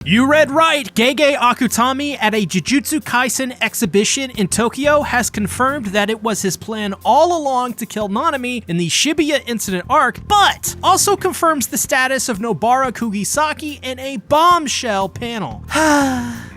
You read right! Gege Akutami at a Jujutsu Kaisen exhibition in Tokyo has confirmed that it was his plan all along to kill Nanami in the Shibuya incident arc, but also confirms the status of Nobara Kugisaki in a bombshell panel.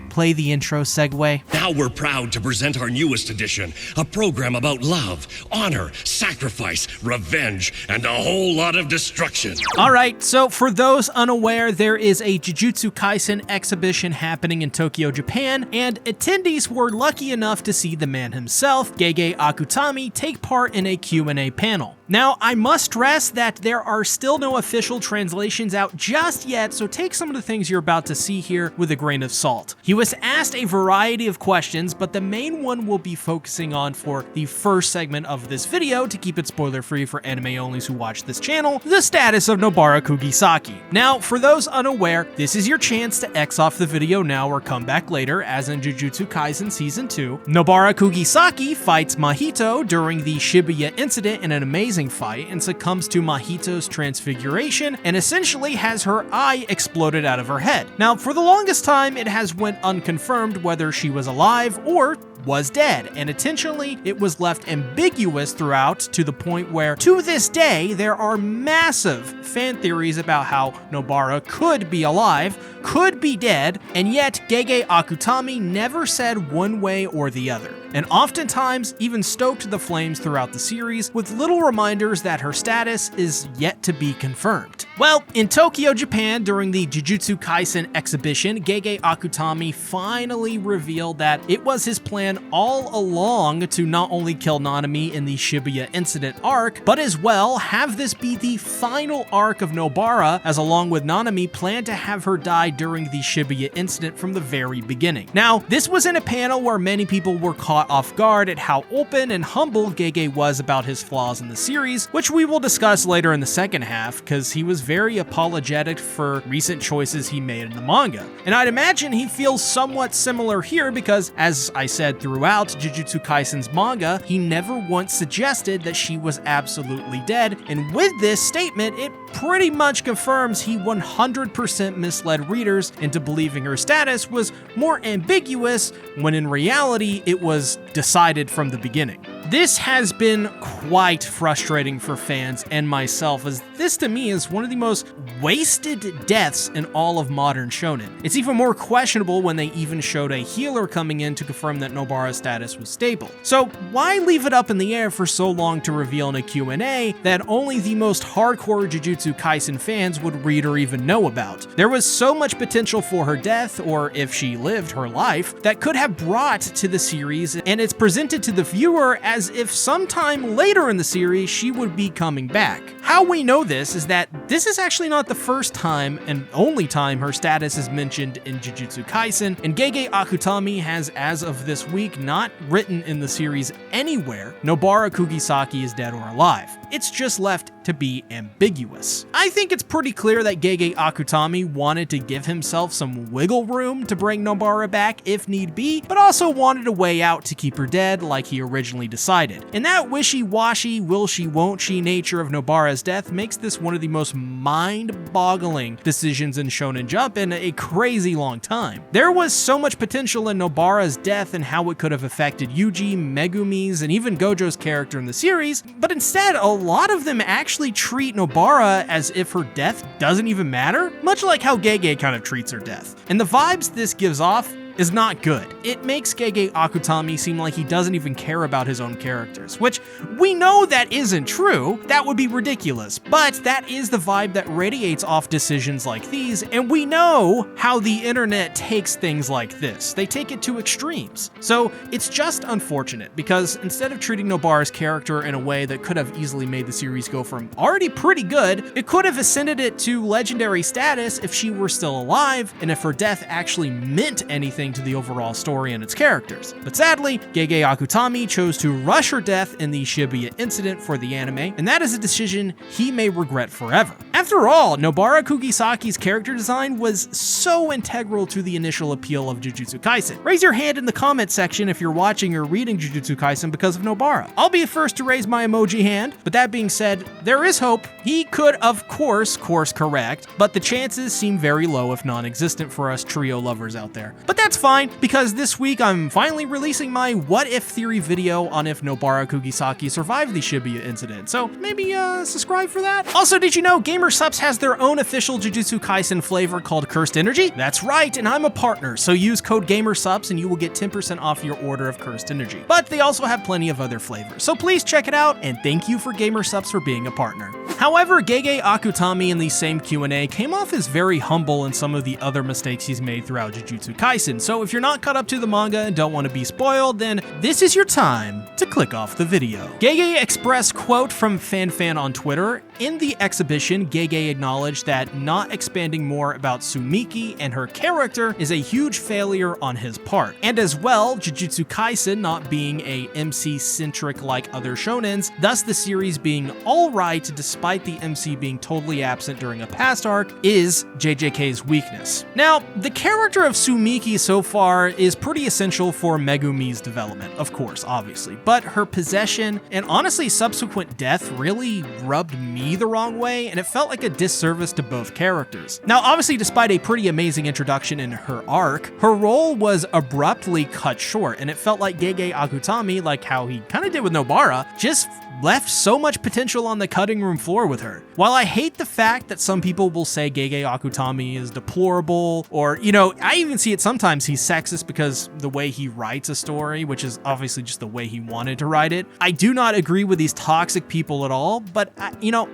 Play the intro segue. Now we're proud to present our newest edition, a program about love, honor, sacrifice, revenge, and a whole lot of destruction. Alright, so for those unaware, there is a Jujutsu Kaisen exhibition happening in Tokyo, Japan, and attendees were lucky enough to see the man himself, Gege Akutami, take part in a Q&A panel. Now, I must stress that there are still no official translations out just yet, so take some of the things you're about to see here with a grain of salt. He was asked a variety of questions, but the main one we'll be focusing on for the first segment of this video, to keep it spoiler-free for anime-onlys who watch this channel, the status of Nobara Kugisaki. Now, for those unaware, this is your chance to X off the video now or come back later, as in Jujutsu Kaisen Season 2. Nobara Kugisaki fights Mahito during the Shibuya incident in an amazing fight and succumbs to Mahito's transfiguration and essentially has her eye exploded out of her head. Now, for the longest time, it has went unconfirmed whether she was alive or was dead, and intentionally it was left ambiguous throughout, to the point where to this day there are massive fan theories about how Nobara could be alive, could be dead, and yet Gege Akutami never said one way or the other, and oftentimes even stoked the flames throughout the series with little reminders that her status is yet to be confirmed. Well, in Tokyo, Japan, during the Jujutsu Kaisen exhibition, Gege Akutami finally revealed that it was his plan all along to not only kill Nanami in the Shibuya incident arc, but as well have this be the final arc of Nobara, as along with Nanami planned to have her die during the Shibuya incident from the very beginning. Now, this was in a panel where many people were caught off guard at how open and humble Gege was about his flaws in the series, which we will discuss later in the second half, because he was very apologetic for recent choices he made in the manga. And I'd imagine he feels somewhat similar here because, as I said throughout Jujutsu Kaisen's manga, he never once suggested that she was absolutely dead, and with this statement, it pretty much confirms he 100% misled readers into believing her status was more ambiguous, when in reality it was decided from the beginning. This has been quite frustrating for fans and myself, as this to me is one of the most wasted deaths in all of modern shonen. It's even more questionable when they even showed a healer coming in to confirm that Nobara's status was stable. So why leave it up in the air for so long to reveal in a Q&A that only the most hardcore Jujutsu Kaisen fans would read or even know about? There was so much potential for her death, or if she lived her life, that could have brought to the series, and it's presented to the viewer as if sometime later in the series she would be coming back. How we know this is that this is actually not the first time and only time her status is mentioned in Jujutsu Kaisen, and Gege Akutami has, as of this week, not written in the series anywhere Nobara Kugisaki is dead or alive. It's just left to be ambiguous. I think it's pretty clear that Gege Akutami wanted to give himself some wiggle room to bring Nobara back if need be, but also wanted a way out to keep her dead like he originally decided. And that wishy-washy, will-she, won't-she nature of Nobara's death makes this one of the most mind-boggling decisions in Shonen Jump in a crazy long time. There was so much potential in Nobara's death and how it could have affected Yuji, Megumi's, and even Gojo's character in the series, but instead a lot of them actually treat Nobara as if her death doesn't even matter, much like how Gege kind of treats her death. And the vibes this gives off is not good. It makes Gege Akutami seem like he doesn't even care about his own characters, which we know that isn't true. That would be ridiculous, but that is the vibe that radiates off decisions like these, and we know how the internet takes things like this. They take it to extremes. So it's just unfortunate, because instead of treating Nobara's character in a way that could have easily made the series go from already pretty good, it could have ascended it to legendary status if she were still alive, and if her death actually meant anything to the overall story and its characters. But sadly, Gege Akutami chose to rush her death in the Shibuya incident for the anime, and that is a decision he may regret forever. After all, Nobara Kugisaki's character design was so integral to the initial appeal of Jujutsu Kaisen. Raise your hand in the comment section if you're watching or reading Jujutsu Kaisen because of Nobara. I'll be first to raise my emoji hand, but that being said, there is hope. He could, of course, course correct, but the chances seem very low if non-existent for us trio lovers out there. But that's fine, because this week I'm finally releasing my what if theory video on if Nobara Kugisaki survived the Shibuya incident, so maybe subscribe for that. Also, did you know GamerSupps has their own official Jujutsu Kaisen flavor called Cursed Energy? That's right, and I'm a partner, so use code GamerSupps and you will get 10% off your order of Cursed Energy. But they also have plenty of other flavors, so please check it out, and thank you for GamerSupps for being a partner. However, Gege Akutami in the same Q&A came off as very humble in some of the other mistakes he's made throughout Jujutsu Kaisen, so if you're not caught up to the manga and don't want to be spoiled, then this is your time to click off the video. Gege expressed quote from FanFan on Twitter, "In the exhibition, Gege acknowledged that not expanding more about Sumiki and her character is a huge failure on his part, and as well, Jujutsu Kaisen not being a MC-centric like other shonens, thus the series being alright despite the MC being totally absent during a past arc, is JJK's weakness." Now, the character of Sumiki so far is pretty essential for Megumi's development, of course, obviously, but her possession and honestly subsequent death really rubbed me the wrong way, and it felt like a disservice to both characters. Now, obviously, despite a pretty amazing introduction in her arc, her role was abruptly cut short, and it felt like Gege Akutami, like how he kind of did with Nobara, just left so much potential on the cutting room floor with her. While I hate the fact that some people will say Gege Akutami is deplorable, or, I even see it sometimes he's sexist because the way he writes a story, which is obviously just the way he wanted to write it. I do not agree with these toxic people at all, but,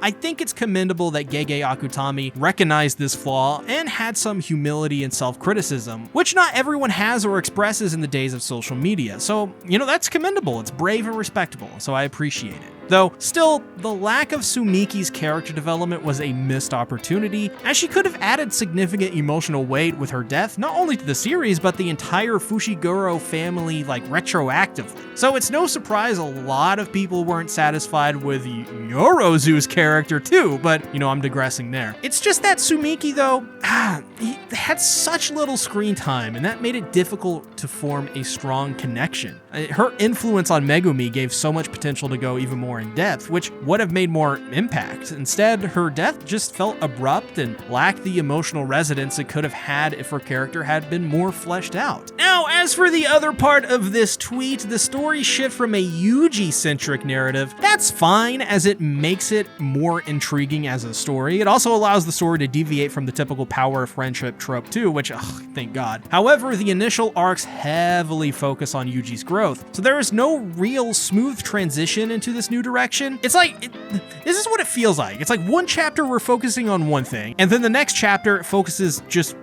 I think it's commendable that Gege Akutami recognized this flaw and had some humility and self-criticism, which not everyone has or expresses in the days of social media. So, that's commendable. It's brave and respectable, so I appreciate it. Though, still, the lack of Sumiki's character development was a missed opportunity, as she could have added significant emotional weight with her death, not only to the series, but the entire Fushiguro family, retroactively. So it's no surprise a lot of people weren't satisfied with Yorozu's character too, but, I'm digressing there. It's just that Sumiki, though, he had such little screen time, and that made it difficult to form a strong connection. Her influence on Megumi gave so much potential to go even more in depth, which would have made more impact. Instead, her death just felt abrupt and lacked the emotional resonance it could have had if her character had been more fleshed out. Now, as for the other part of this tweet, the story shift from a Yuji-centric narrative, that's fine as it makes it more intriguing as a story. It also allows the story to deviate from the typical power of friendship trope too, which, thank God. However, the initial arcs heavily focus on Yuji's growth, so there is no real smooth transition into this new direction. It's like, this is what it feels like. It's like one chapter we're focusing on one thing, and then the next chapter focuses just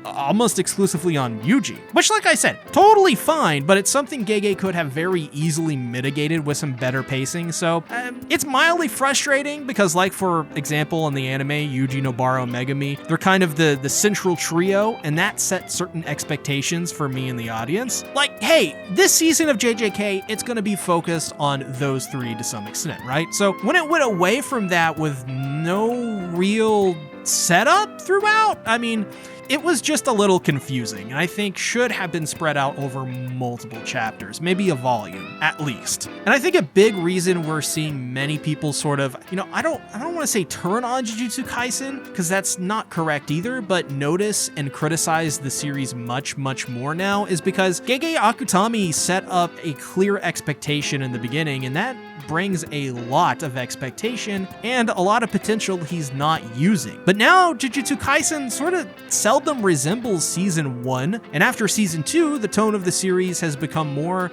almost exclusively on Yuji, which, like I said, totally fine, but it's something Gege could have very easily mitigated with some better pacing, so it's mildly frustrating because, for example, in the anime, Yuji, Nobara, and Megumi, they're kind of the central trio, and that set certain expectations for me and the audience. Hey, this season of JJK, it's gonna be focused on those three to some extent, right? So when it went away from that with no real setup throughout, it was just a little confusing, and I think should have been spread out over multiple chapters, maybe a volume, at least. And I think a big reason we're seeing many people sort of, I don't want to say turn on Jujutsu Kaisen, because that's not correct either, but notice and criticize the series much, much more now, is because Gege Akutami set up a clear expectation in the beginning, and that brings a lot of expectation and a lot of potential he's not using. But now Jujutsu Kaisen sort of seldom resembles season 1, and after season 2, the tone of the series has become more,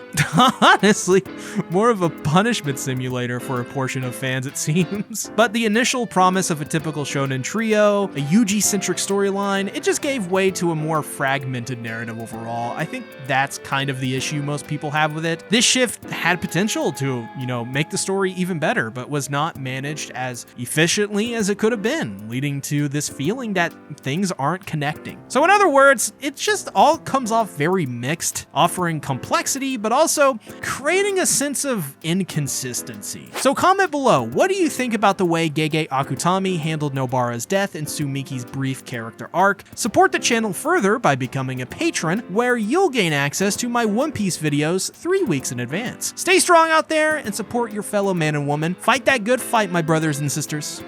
honestly, more of a punishment simulator for a portion of fans, it seems. But the initial promise of a typical shonen trio, a Yuji-centric storyline, it just gave way to a more fragmented narrative overall. I think that's kind of the issue most people have with it. This shift had potential to, make the story even better, but was not managed as efficiently as it could have been, leading to this feeling that things aren't connecting. So in other words, it just all comes off very mixed, offering complexity, but also creating a sense of inconsistency. So comment below, what do you think about the way Gege Akutami handled Nobara's death and Sumiki's brief character arc? Support the channel further by becoming a patron, where you'll gain access to my One Piece videos 3 weeks in advance. Stay strong out there and support your fellow man and woman. Fight that good fight, my brothers and sisters.